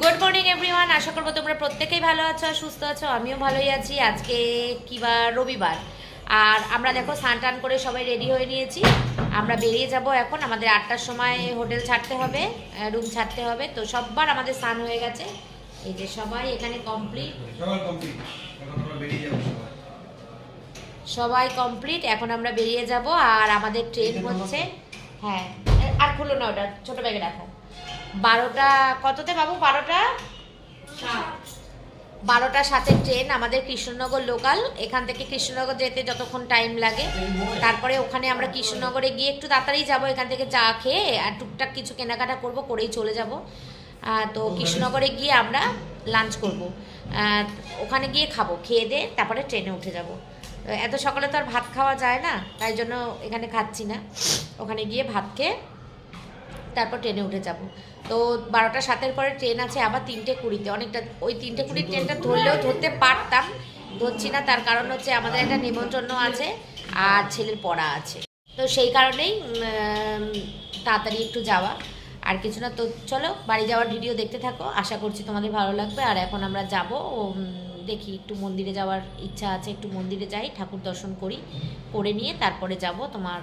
Good morning everyone, আশা করবো তোমরা প্রত্যেকেই ভালো আছো, সুস্থ আছো। আমিও ভালোই আছি। আজকে কিবার রবিবার, আর আমরা দেখো স্নান টান করে সবাই রেডি হয়ে নিয়েছি। আমরা বেরিয়ে যাব এখন। আমাদের 8টার সময় হোটেল ছাড়তে হবে, রুম ছাড়তে হবে। তো সববার আমাদের স্নান হয়ে গেছে। এই যে সবাই এখানে কমপ্লিট, সবাই কমপ্লিট। এখন আমরা বেরিয়ে যাব। আর আমাদের ট্রেন হচ্ছে, হ্যাঁ আর খুলো না, ওটা ছোট ব্যাগে রাখো। 12টা কততে বাবু? 12টা 7 ট্রেন আমাদের কৃষ্ণনগর লোকাল। এখান থেকে কৃষ্ণনগর যেতে যতক্ষণ টাইম লাগে, তারপরে ওখানে আমরা কৃষ্ণনগরে গিয়ে একটু তাড়াতাড়ি যাব। এখান থেকে চা খেয়ে আর টুকটাক কিছু কেনাকাটা করব, করেই চলে যাব। তো কৃষ্ণনগরে গিয়ে আমরা লাঞ্চ করব, ওখানে গিয়ে খাবো, খেয়ে দিয়ে তারপরে ট্রেনে উঠে যাব। এত সকালে তো আর ভাত খাওয়া যায় না, তাই জন্য এখানে খাচ্ছি না। ওখানে গিয়ে ভাত খেয়ে তারপর ট্রেনে উঠে যাব। তো 12টা 7 পরে ট্রেন আছে আবার 3টে 20-তে। অনেকটা ওই 3টে 20 ট্রেনটা ধরলেও ধরতে পারতাম, ধরছি না। তার কারণ হচ্ছে আমাদের একটা নিমন্ত্রণ আছে আর ছেলের পড়া আছে, তো সেই কারণেই তাড়াতাড়ি একটু যাওয়া, আর কিছু না। তো চলো বাড়ি যাওয়ার ভিডিও দেখতে থাকো, আশা করছি তোমাদের ভালো লাগবে। আর এখন আমরা যাব, দেখি একটু মন্দিরে যাওয়ার ইচ্ছা আছে, একটু মন্দিরে যাই, ঠাকুর দর্শন করি, করে নিয়ে তারপরে যাব তোমার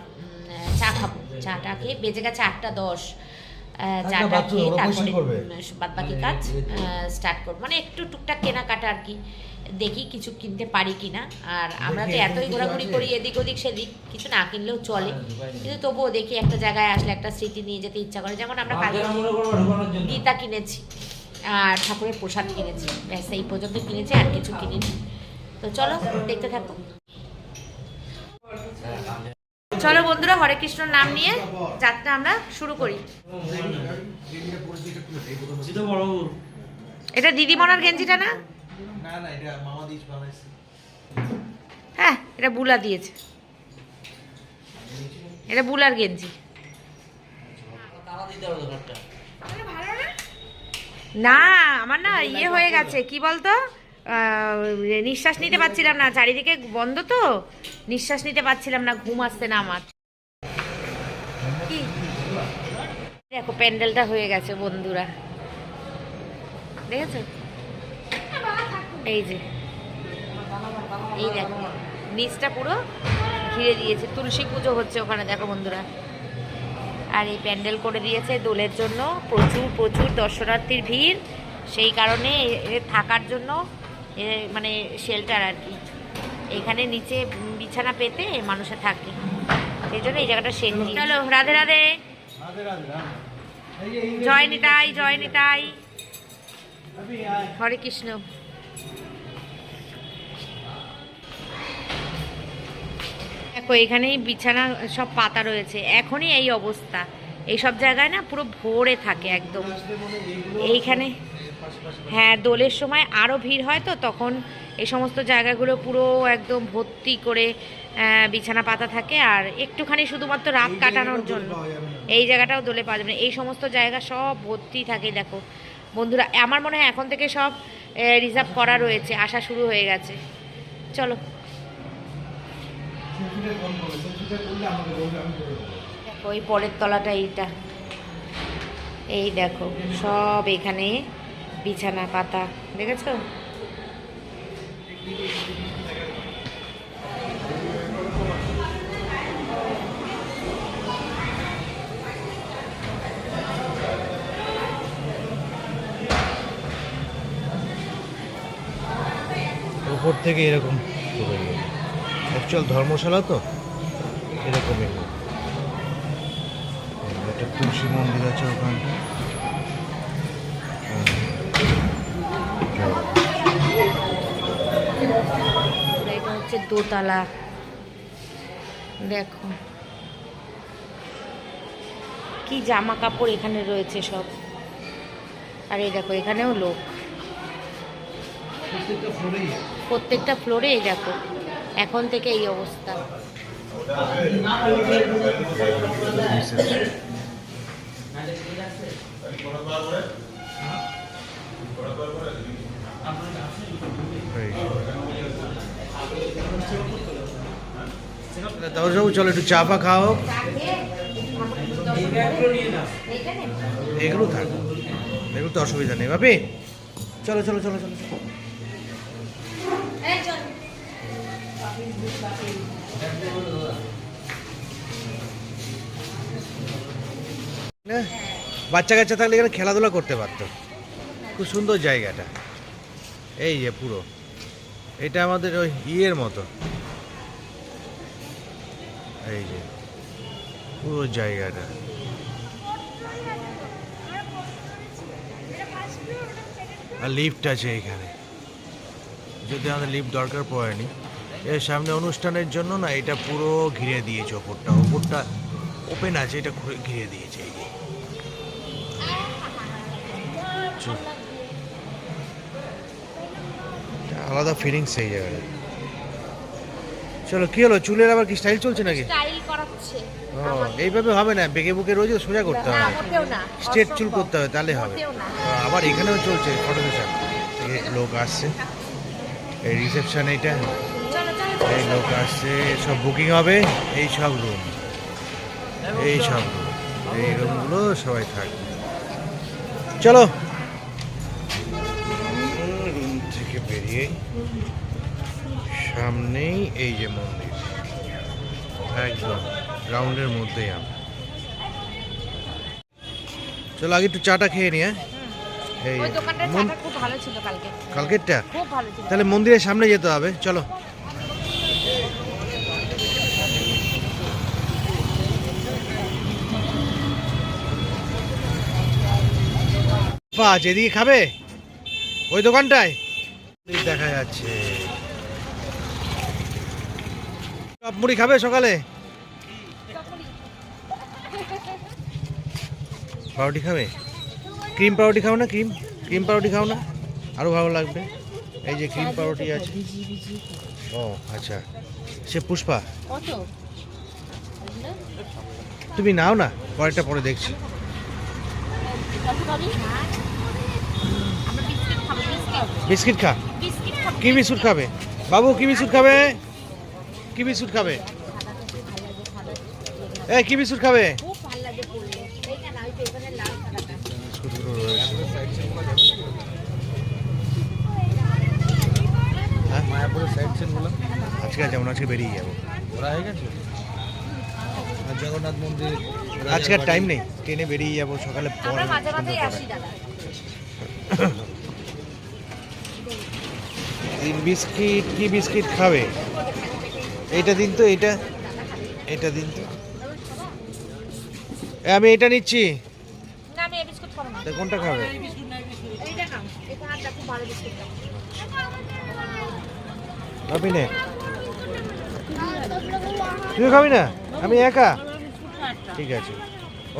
চা খাবো। চাটা খেয়ে বেজে গেছে 8টা 10, চাটা খেয়ে তারপরে বাদ বাকি কাজ স্টার্ট করবো। মানে একটু টুকটাক কেনাকাটা আর কি, দেখি কিছু কিনতে পারি কিনা। আর আমরা তো এতই ঘোরাঘুরি করি এদিক ওদিক সেদিক, কিছু না কিনলেও চলে, কিন্তু তবুও দেখি একটা জায়গায় আসলে একটা স্মৃতি নিয়ে যেতে ইচ্ছা করে। যেমন আমরা কালকে গীতা কিনেছি আর ঠাকুরের প্রসাদ কিনেছি, ব্যাস এই পর্যন্ত কিনেছি, আর কিছু কিনিনি। তো চলো দেখতে থাকো। চলো বন্ধুরা, হরে কৃষ্ণর নাম নিয়ে যাত্রা আমরা শুরু করি। এটা দিদিমনার গেঞ্জিটা না? হ্যাঁ, এটা বুলা দিয়েছে, এটা বুলার গেঞ্জি। না আমার না ইয়ে হয়ে গেছে, কি বলতো, নিঃশ্বাস নিতে পারছিলাম না, চারিদিকে বন্ধ তো, নিঃশ্বাস নিতে পারছিলাম না, ঘুম আসছে না আমার। কি দেখো প্যান্ডেলটা হয়ে গেছে বন্ধুরা, দেখেছো? এই যে এই দেখো নিচটা পুরো ঘিরে দিয়েছে, তুলসী পুজো হচ্ছে ওখানে, দেখো বন্ধুরা। আর এই প্যান্ডেল করে দিয়েছে দোলের জন্য, প্রচুর প্রচুর দর্শনার্থীর ভিড়, সেই কারণে থাকার জন্য মানে শেল্টার আর কি, এখানে নিচে বিছানা পেতে মানুষে থাকে, সেই জন্য এই জায়গাটা শেড। চলো রাধে রাধে, জয় নিতাই, জয় নিতাই, হরে কৃষ্ণ। দেখো এখানেই বিছানা সব পাতা রয়েছে, এখনই এই অবস্থা। এই সব জায়গায় না পুরো ভরে থাকে একদম এইখানে। হ্যাঁ, দোলের সময় আরও ভিড় হয়, তো তখন এই সমস্ত জায়গাগুলো পুরো একদম ভর্তি করে বিছানা পাতা থাকে। আর একটুখানি শুধুমাত্র রাত কাটানোর জন্য এই জায়গাটাও দোলে পাওয়া যাবে না, এই সমস্ত জায়গা সব ভর্তি থাকে। দেখো বন্ধুরা, আমার মনে হয় এখন থেকে সব রিজার্ভ করা রয়েছে, আসা শুরু হয়ে গেছে। চলো দেখো এই পরের তলাটা, এইটা এই দেখো সব এখানে বিছানা পাতা, দেখেছো? উপর থেকে এরকম অ্যাকচুয়াল ধর্মশালা তো এরকমই। একটা তুলসী মন্দির আছে ওখানটা, এটা হচ্ছে দোতলা, দেখো কি জামা কাপড় এখানে রয়েছে সব। আর এই দেখো এখানেও লোক, প্রত্যেকটা ফ্লোরে এই দেখো এখন থেকে এই অবস্থা। তাও চলো একটু চা পা খাও, এগুলো থাকো। এগুলো তো অসুবিধা নেই বাপি, চলো চলো চলো চলো চলো। না, বাচ্চা কাচ্চা থাকলে এখানে খেলাধুলা করতে পারতো। খুব সুন্দর জায়গাটা, এই যে পুরো এটা আমাদের ওই ইয়ের মতো, এই যে পুরো জায়গাটা। আর লিফট আছে এখানে, যদি আমাদের লিফট দরকার পড়েনি। এর সামনে অনুষ্ঠানের জন্য না এটা পুরো ঘিরে দিয়েছে, ওপরটা ওপরটা ওপেন আছে, এটা ঘিরে দিয়েছে। এই যে আলাদা ফিলিংস এই জায়গাটা। চলো, কি হলো, চুলের আবার কি স্টাইল চলছে নাকি? স্টাইল করাচ্ছে। এইভাবে হবে না, বেঁকে বুকে রোজ সোজা করতে না, হবে, মোটেও না, স্ট্রেট চুল অসম্ভব। করতে হবে, তাহলে হবে। মোটেও না। আবার এখানেও চলছে ফটো সেশন, লোক আসছে, এই রিসেপশন, এইটা চলো চলো এই লোক আসছে, সব বুকিং হবে, এই সব রুম, এই সব রুম, এই রুমগুলো সবাই থাকবে। চলো, রুম থেকে বেরিয়ে সামনেই এই যে মন্দির, একদম গ্রাউন্ডের মধ্যেই আমরা। চলো আগে একটু চাটা খেয়ে নি। হ্যাঁ, এই ওই দোকানটার চাটা খুব ভালো ছিল কালকে, কালকেরটা, খুব ভালো ছিল। তাহলে মন্দিরের সামনে যেতে হবে, চলো। এদিকে খাবে ওই দোকানটায় দেখা যাচ্ছে। চপ মুড়ি খাবে সকালে? পাউরুটি খাবে? ক্রিম পাউরুটি খাও না? ক্রিম ক্রিম পাউরুটি খাও না? আরো ভালো লাগবে। এই যে ক্রিম পাউরুটি আছে। ও আচ্ছা, সে পুষ্পা, কত? তুমি নাও না, পরেরটা পরে দেখছি। বিস্কিট খা। কি বিস্কুট খাবে বাবু? কি বিস্কুট খাবে? কি বিস্কুট খাবে? এ কি বিস্কুট খাবে? খুব ভালো লাগে পড়লে। এইটা না, ওই পেছনের লাল সাদাটা। বিস্কুটগুলো রয়েছে। হ্যাঁ, মায়াপুরের সাইড সিনগুলো আজকে যেমন আজকে বেরিয়ে যাবো। ওরা হয়ে গেছে। আর জগন্নাথ মন্দির আজকে আর টাইম নেই, ট্রেনে বেরিয়ে যাবো সকালে। আমরা মাঝে মাঝেই আসি দাদা। তিন বিস্কিট, কি বিস্কিট খাবে? এইটা দিন তো, এইটা এটা দিন তো। আমি এটা নিচ্ছি, না, আমি এই বিস্কুট খাবো না। তা কোনটা খাবে? এইটা খাও, এটা হাতটা খুব ভালো বিস্কুট খাও। খাবি না? তুই খাবি না? আমি একা? ঠিক আছে,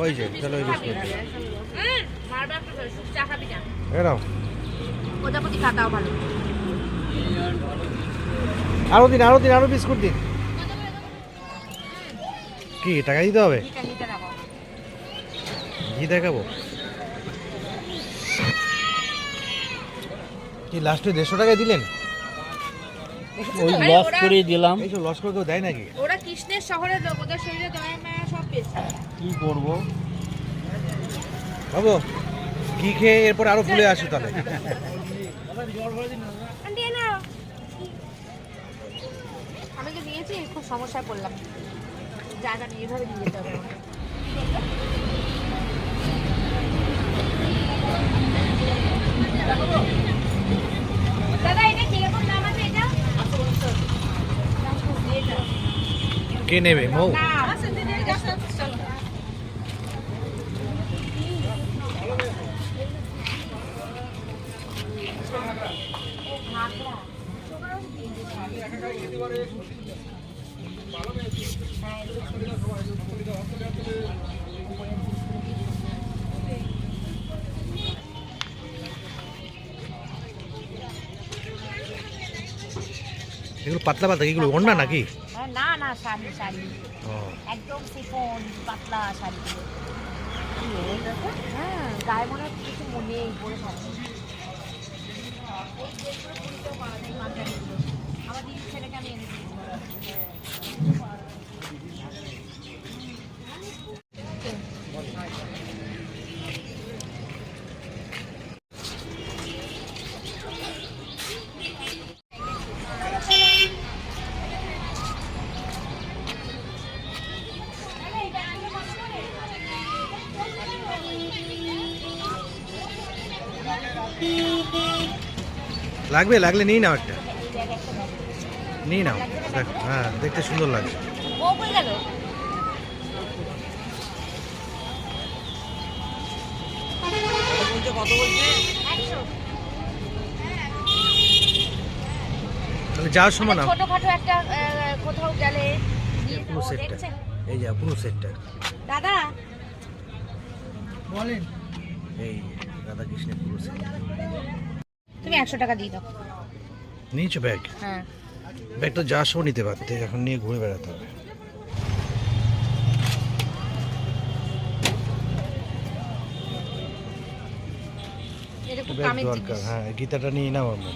ওই যে তাহলে ওই বিস্কুট বারবার একটা করে চা খাবি না। এরাও প্রজাপতি খাতাও ভালো। আরো দিন, আরো দিন, আরো বিস্কুট দিন। কি টাকা দিতে হবে? হিটা রাখো। ঘি দেখাবো কি? লাস্টে 150 টাকায় দিলেন? ওই লস করে দিলাম। এইসব লস করে কেউ দেয় নাকি? ওরা কৃষ্ণের শহরের লোক, ওদের শরীরে দয়া মায়া সব পেয়েছে। কি করব? বাবু ঘি খেয়ে এরপর আরো ফুলে আসো তাহলে। আমি যে নিয়েছি খুব সমস্যায় পড়লাম, যা জানি এইভাবে নিয়ে যেতে হবে আমাকে। দাদা এটা কিরকম দাম আছে? এটা কে নেবে? মৌ? না, এগুলো পাতলা পাতলা, এগুলো ওড়না নাকি? না না, শাড়ি শাড়ি ও একদম শিফন পাতলা শাড়িগুলো। হ্যাঁ, গায়ে মনে হচ্ছে কিছু মনে পড়ে থাকে। আমার দিদি ছেলেকে আমি এনে দিয়েছি। লাগবে, লাগলে নিয়ে নাও একটা, নিয়ে নাও। দেখ, হ্যাঁ দেখতে সুন্দর লাগছে। ও কই গেল? কত বলছে? 100। তাহলে যাওয়ার সময় নাও। ছোটখাটো একটা কোথাও গেলে নিয়ে পুরো যাবো, সেটটা, দেখছেন? এই যা পুরো সেটটা, দাদা বলেন। এই রাধা কৃষ্ণের পুরো সেট। তুমি 100 টাকা দিয়ে দাও। নিয়েছো ব্যাগ? হ্যাঁ ব্যাগ তো যাওয়ার সময় নিতে পারতে, এখন নিয়ে ঘুরে বেড়াতে হবে। এটা খুব ব্যাগ কামের দরকার, জিনিস। হ্যাঁ গীতাটা নিয়ে নাও আমরা।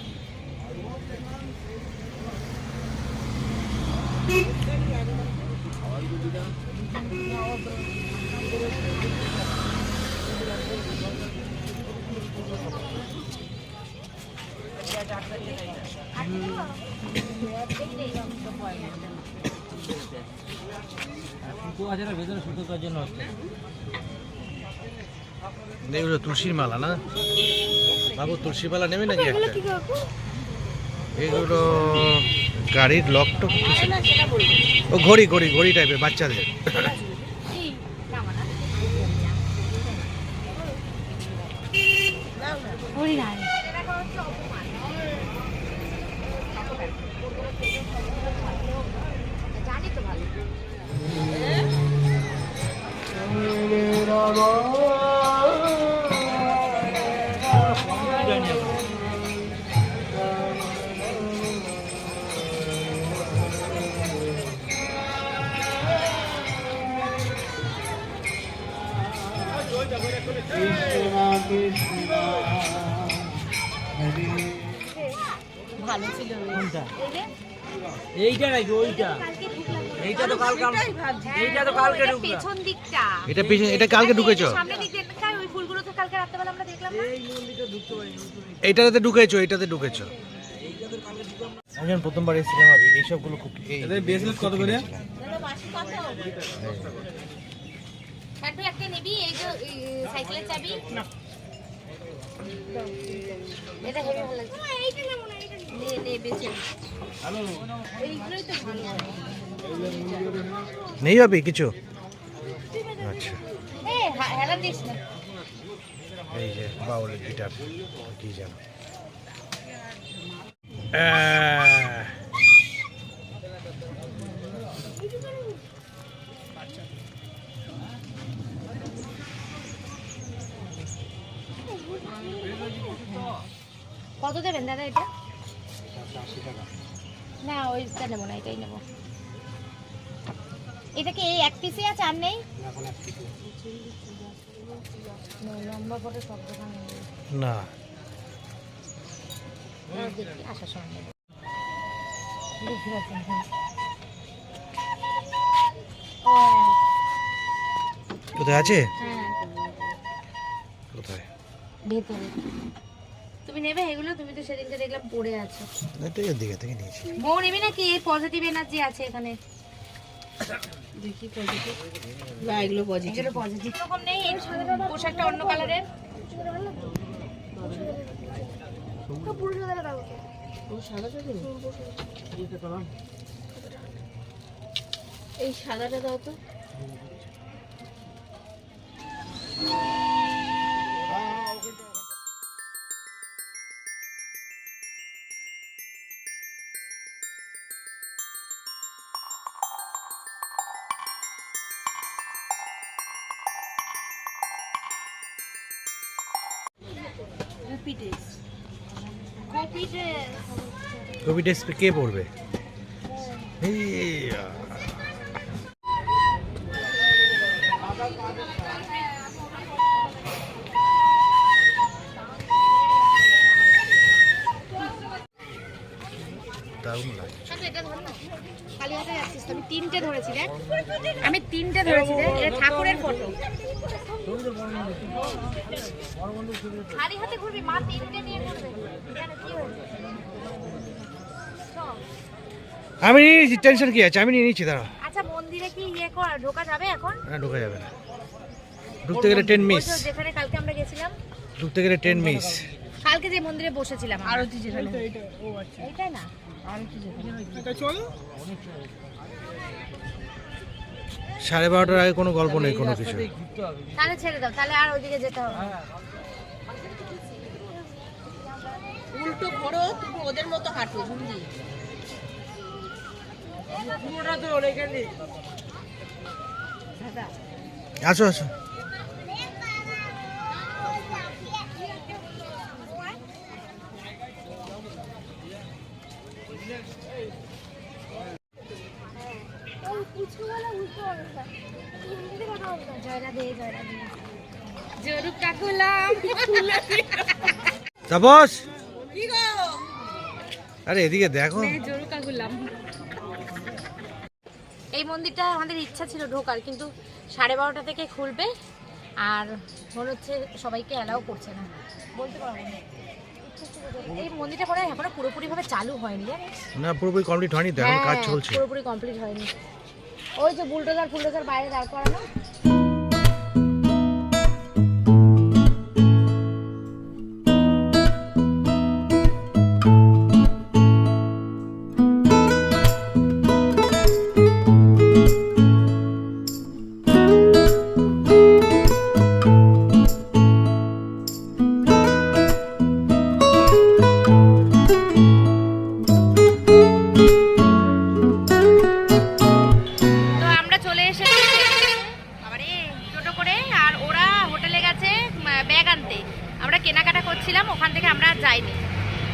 সুতো আছে না ভেতরে, সুতো কার জন্য হচ্ছে। এগুলো তুলসীর মালা না বাবু? তুলসীর মালা নেবে নাকি একটা? এগুলো গাড়ির লক টক কিছু? ও ঘড়ি, ঘড়ি, ঘড়ি টাইপের বাচ্চাদের। জানি তো ভালো। ভালো ছিল রে। কোনটা? এই যে, এইটা নাকি ওইটা? কালকে ঢুকলাম। এইটা তো কালকে এইটা তো কালকে এটা ঢুকলাম। পেছন দিকটা। এটা পিছনে, এটা কালকে ঢুকেছো? সামনে দিক দিয়ে কার ওই ফুলগুলো তো কালকে রাত্রেবেলা আমরা দেখলাম না। এই মন্দিরটা ঢুকতে পারি। এইটাতে ঢুকেছো, এইটাতে ঢুকেছো। আমি যখন প্রথমবার এসেছিলাম আমি এইসবগুলো খুব, এদের bracelet কত করে? কাটবি একটা নিবি, এই যে সাইকেলের চাবি। এটা হেভি ভালো লাগছে। এইটা নেব না, এটা নে নে বেঁচে। এইগুলোই তো ভালো। নেই হবে কিছু? আচ্ছা, হেলা দিস না। এই যে বাউলের গিটার, কি জানো? কত দেবেন দাদা এটা? না ওইটা নেবো না, এটাই নেবো। এটা কি এই এক পিসে আছে, আর নেই? লম্বা ফটো সব দোকানে নেই। না, দেখি আসার সময় নেবো। দেখি পাচ্ছেন ও কোথায় আছে? হ্যাঁ কোথায়? ভেতরে। তুমি নেবে এগুলো? তুমি তো সেদিনকে দেখলাম পড়ে আছো। এটা এর দিকে থেকে নিয়েছি। বউ নেবে নাকি? এই পজিটিভ এনার্জি আছে এখানে। দেখি পজিটিভ। না এগুলো পজিটিভ। এগুলো পজিটিভ। এরকম নেই, এই পোশাকটা অন্য কালারের। তো পুরো সাদা দাও। ও সাদাটা দিন। এইটা কলাম। এই সাদাটা দাও তো। কবি ডেস্ক কে পড়বে? এই দারুণ লাগে। খালি হাতে যাচ্ছিস তো? আমি তিনটে ধরেছি দেখ, আমি তিনটে ধরেছি দেখ। এটা ঠাকুরের ফটো। খালি হাতে ঘুরবি? মা তিনটে নিয়ে ঘুরবে কেন? কি হয়েছে? আমি নিয়েছি, টেনশন কি আছে? আমি নিয়ে নিচ্ছি, দাঁড়া। আচ্ছা মন্দিরে কি ঢোকা যাবে এখন? না, ঢোকা যাবে না। ঢুকতে গেলে 10 মিস। যেখানে কালকে আমরা গেছিলাম। ঢুকতে গেলে 10 মিস। কালকে যে মন্দিরে বসেছিলাম আরতি যেখানে এইটাই না আরতি যেখানে 12:30 আগে কোনো গল্প নেই কোনো কিছু। তাহলে ছেড়ে দাও, তাহলে আর ওইদিকে যেতে হবে না। উল্টো ঘোরো, তুমি ওদের মতো হাঁটো ঝুমঝি। পুরোটা তো রেখে নে। আসো আসো। জরুর কাকুলাম তা বস। কি গো? আরে এদিকে দেখো। জরুর কাকুলাম। এই মন্দিরটা আমাদের ইচ্ছা ছিল ঢোকার, কিন্তু 12:30 থেকে খুলবে আর মনে হচ্ছে সবাইকে অ্যালাউ করছে না, বলতে পারবো না। এই মন্দিরটা পরে এখনো পুরোপুরিভাবে চালু হয়নি জানিস? না পুরোপুরি কমপ্লিট হয়নি তো, এখন কাজ চলছে। পুরোপুরি কমপ্লিট হয়নি। ওই যে বুলডোজার বাইরে দাঁড় করানো। কেনাকাটা করছিলাম, ওখান থেকে আমরা যাইনি,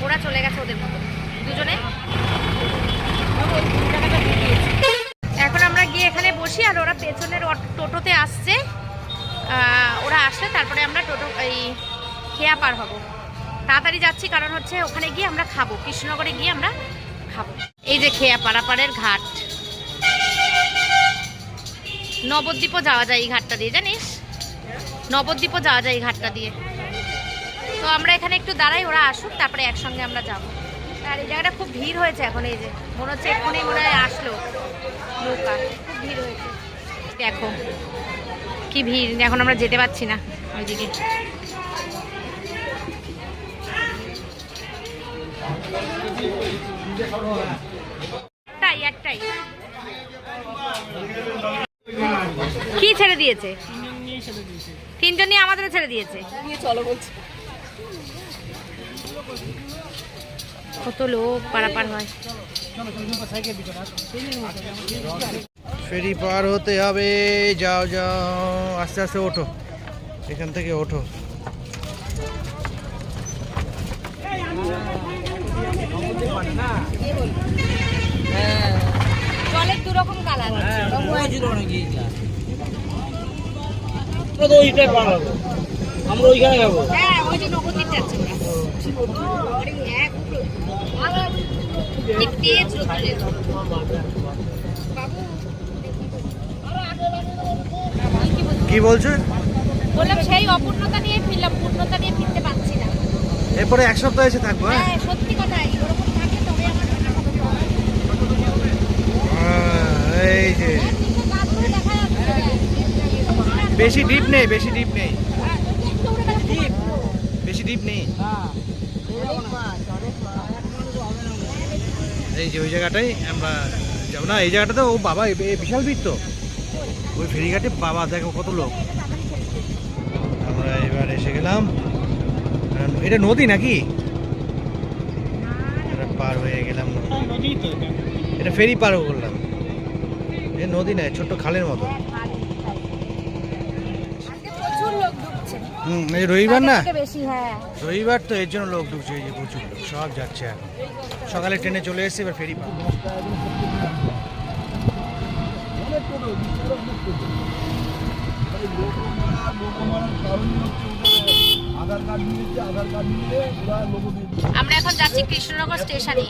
ওরা চলে গেছে ওদের মতো দুজনে। এখন আমরা গিয়ে এখানে বসি আর ওরা পেছনের টোটোতে আসছে, ওরা আসলে তারপরে আমরা টোটো এই খেয়া পার হব। তাড়াতাড়ি যাচ্ছি কারণ হচ্ছে ওখানে গিয়ে আমরা খাবো, কৃষ্ণনগরে গিয়ে আমরা খাবো। এই যে খেয়া পারাপাড়ের ঘাট, নবদ্বীপও যাওয়া যায় এই ঘাটটা দিয়ে, জানিস? নবদ্বীপও যাওয়া যায় এই ঘাটটা দিয়ে। তো আমরা এখানে একটু দাঁড়াই, ওরা আসুক তারপরে একসঙ্গে আমরা যাব। আর এই জায়গাটা খুব ভিড় হয়েছে এখন, এই যে মনে হচ্ছে এখনই মনে হয় আসলো নৌকা, খুব ভিড় হয়েছে। দেখো কি ভিড়, এখন আমরা যেতে পারছি না ওইদিকে। একটাই কি ছেড়ে দিয়েছে? তিনজন নিয়ে আমাদেরও ছেড়ে দিয়েছে। চলো বলছি, কত লোক পারাপার হয়। ফেরি পার হতে হবে, যাও যাও, আস্তে আস্তে ওঠো, এখান থেকে ওঠো। জলের দু রকম কালার আছে। আমরা ওইখানে যাবো। হ্যাঁ, ওই যে নবদ্বীপটা আছে। কি তেজ রোদ্রে। কি বলছো? বললাম সেই অপূর্ণতা নিয়ে ফিরলাম, পূর্ণতা নিয়ে ফিরতে পারছি না। এরপরে এক সপ্তাহ এসে থাকবো। হ্যাঁ সত্যি কথাই, ওরকম থাকলে তবে আমার এই যে বেশি ডিপ নেই, বেশি ডিপ নেই, বেশি ডিপ নেই। এই যে ওই জায়গাটাই আমরা যাবো না, এই জায়গাটাতে ও বাবা বিশাল ভিড় তো, ওই ফেরিঘাটে বাবা দেখো কত লোক। আমরা এবার এসে গেলাম, এটা নদী নাকি? পার হয়ে গেলাম, এটা ফেরি পার করলাম। এ নদী নয়, ছোট্ট খালের মতো। এই রবিবার না, রবিবার তো এর জন্য লোক ঢুকছে, এই যে প্রচুর লোক, সব যাচ্ছে এখন। সকালে ট্রেনে চলে এসেছে, এবার ফেরি পার। আমরা এখন যাচ্ছি কৃষ্ণনগর স্টেশনে।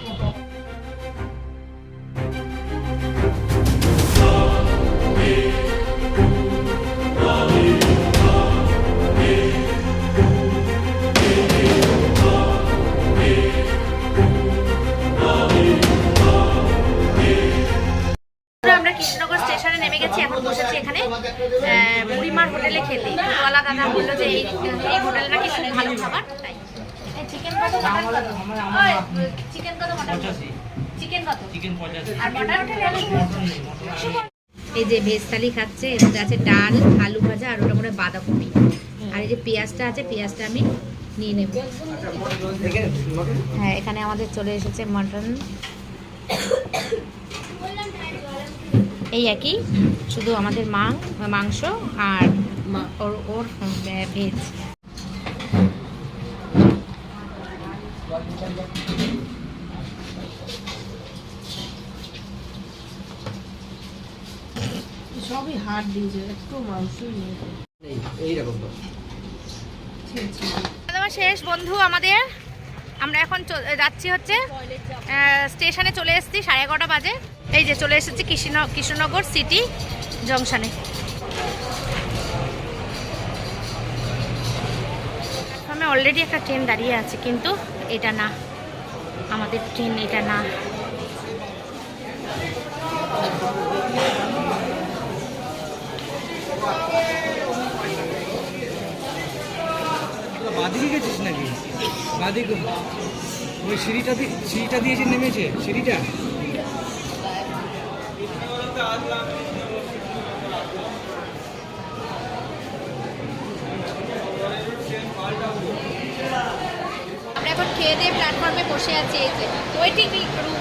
আমরা কৃষ্ণনগর স্টেশনে নেমে গেছি, এখন বসেছি এখানে বুড়িমার হোটেলে খেতে। ওয়ালা দাদা বললো যে এই হোটেল নাকি খুব ভালো খাবার, তাই চিকেন কত চিকেন কত চিকেন কত আর এই যে ভেজ থালি খাচ্ছে, এর মধ্যে আছে ডাল, আলু ভাজা আর ওটা মনে হয় বাঁধাকপি। আর এই যে পেঁয়াজটা আছে, পেঁয়াজটা আমি নিয়ে নেব। হ্যাঁ, এখানে আমাদের চলে এসেছে মাটন। এই একই, শুধু আমাদের মাংস আর ওর ভেজ। সবই হাড় দিয়েছে, একটু মাংসই নেই। শেষ বন্ধু আমাদের, আমরা এখন যাচ্ছি হচ্ছে স্টেশনে চলে এসেছি, 11:30 বাজে। এই যে চলে এসেছি কৃষ্ণনগর সিটি জংশনে। প্ল্যাটফর্মে অলরেডি একটা ট্রেন দাঁড়িয়ে আছে, কিন্তু এটা না, আমাদের ট্রেন এটা না। বাদিকে গেছিস নাকি? বাদিকে ওই সিঁড়িটা দিয়েছে, নেমেছে সিঁড়িটা। আমরা এখন খেয়ে দিয়ে প্ল্যাটফর্মে বসে আছি, এই যে ওয়েটিং রুম।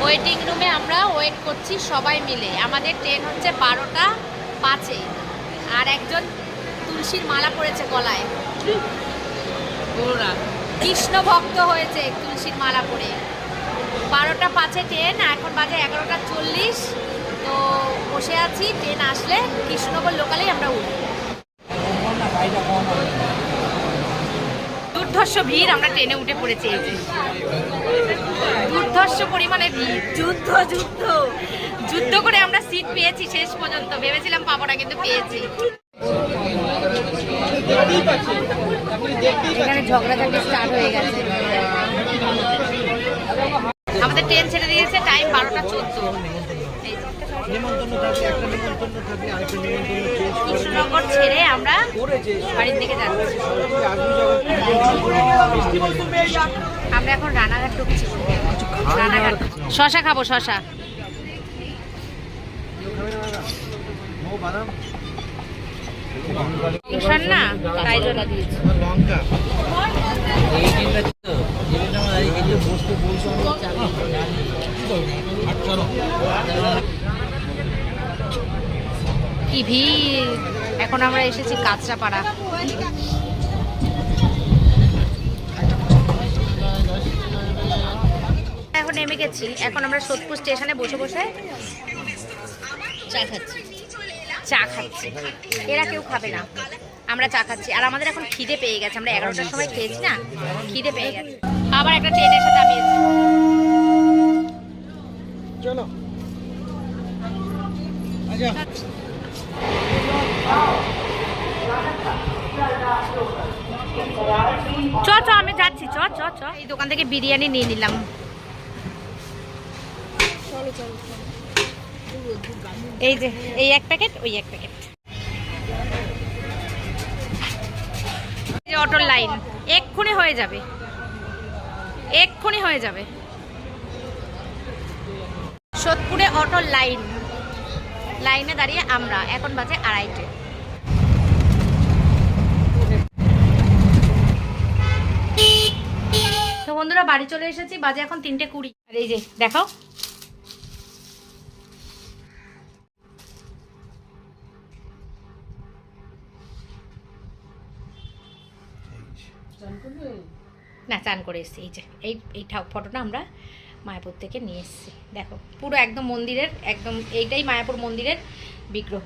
ওয়েটিং রুমে আমরা ওয়েট করছি সবাই মিলে। আমাদের ট্রেন হচ্ছে 12:05 আর একজন তুলসীর মালা পড়েছে গলায়, কৃষ্ণ ভক্ত হয়েছে তুলসীর মালা পরে। 12:05 ট্রেন, এখন বাজে 11:40। তো বসে আছি, ট্রেন আসলে কৃষ্ণনগর লোকালেই আমরা উঠব। দুর্ধর্ষ ভিড়, আমরা ট্রেনে উঠে পড়েছি। এই যে দুর্ধর্ষ পরিমাণে ভিড়, যুদ্ধ করে আমরা সিট পেয়েছি শেষ পর্যন্ত। ভেবেছিলাম পাবো না, কিন্তু পেয়েছি। এখানে ঝগড়াঝাটি স্টার্ট হয়ে গেছে। আমাদের ট্রেন ছেড়ে দিয়েছে, টাইম 12:14। কৃষ্ণনগর ছেড়ে আমরা বাড়ির দিকে যাচ্ছি। আমরা এখন রানাঘাট ঢুকছি। রানাঘাট শশা খাবো, শশা। না তাই জন্য দিয়েছি। কি ভিড়! এখন আমরা এসেছি কাঁচরাপাড়া। এখন নেমে গেছি, এখন আমরা সোদপুর স্টেশনে বসে বসে চা খাচ্ছি। এরা কেউ খাবে না, আমরা চা খাচ্ছি। আর আমাদের এখন খিদে পেয়ে গেছে, আমরা 11টার সময় খেয়েছি না, খিদে পেয়ে গেছে। আবার একটা ট্রেন এসে দাঁড়িয়েছে। চলো আচ্ছা, চ আমি যাচ্ছি, চ এই দোকান থেকে বিরিয়ানি নিয়ে নিলাম। এই যে এই এক প্যাকেট, ওই এক প্যাকেট। অটোর লাইন এক্ষুনি হয়ে যাবে, এক্ষুনি হয়ে যাবে। সোদপুরে অটোর লাইনে দাঁড়িয়ে আমরা, এখন বাজে 2:30। তো বন্ধুরা বাড়ি চলে এসেছি, বাজে এখন 3:20। আর এই যে দেখাও, না চান করে এসেছি। এই যে এই ফটোটা আমরা মায়াপুর থেকে নিয়ে এসেছি। দেখো পুরো একদম মন্দিরের, একদম এইটাই মায়াপুর মন্দিরের বিগ্রহ,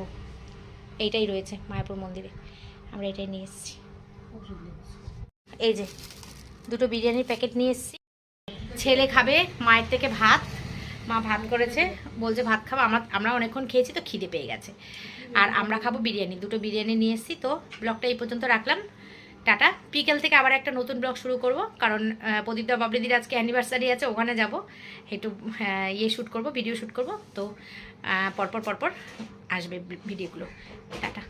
এইটাই রয়েছে মায়াপুর মন্দিরে। আমরা এটাই নিয়ে এসেছি। এই যে দুটো বিরিয়ানির প্যাকেট নিয়ে এসেছি। ছেলে খাবে মায়ের থেকে ভাত, মা ভাত করেছে, বলছে ভাত খাবো। আমরা অনেকক্ষণ খেয়েছি তো খিদে পেয়ে গেছে। আর আমরা খাবো বিরিয়ানি, দুটো বিরিয়ানি নিয়ে এসেছি। তো ব্লগটা এই পর্যন্ত রাখলাম। টাটা। বিকেল থেকে আবার একটা নতুন ব্লগ শুরু করব, কারণ প্রদীপদা বাবলিদির আজকে অ্যানিভার্সারি আছে, ওখানে যাব, একটু শ্যুট করব, ভিডিও শ্যুট করব। তো পরপর আসবে ভিডিওগুলো। টাটা।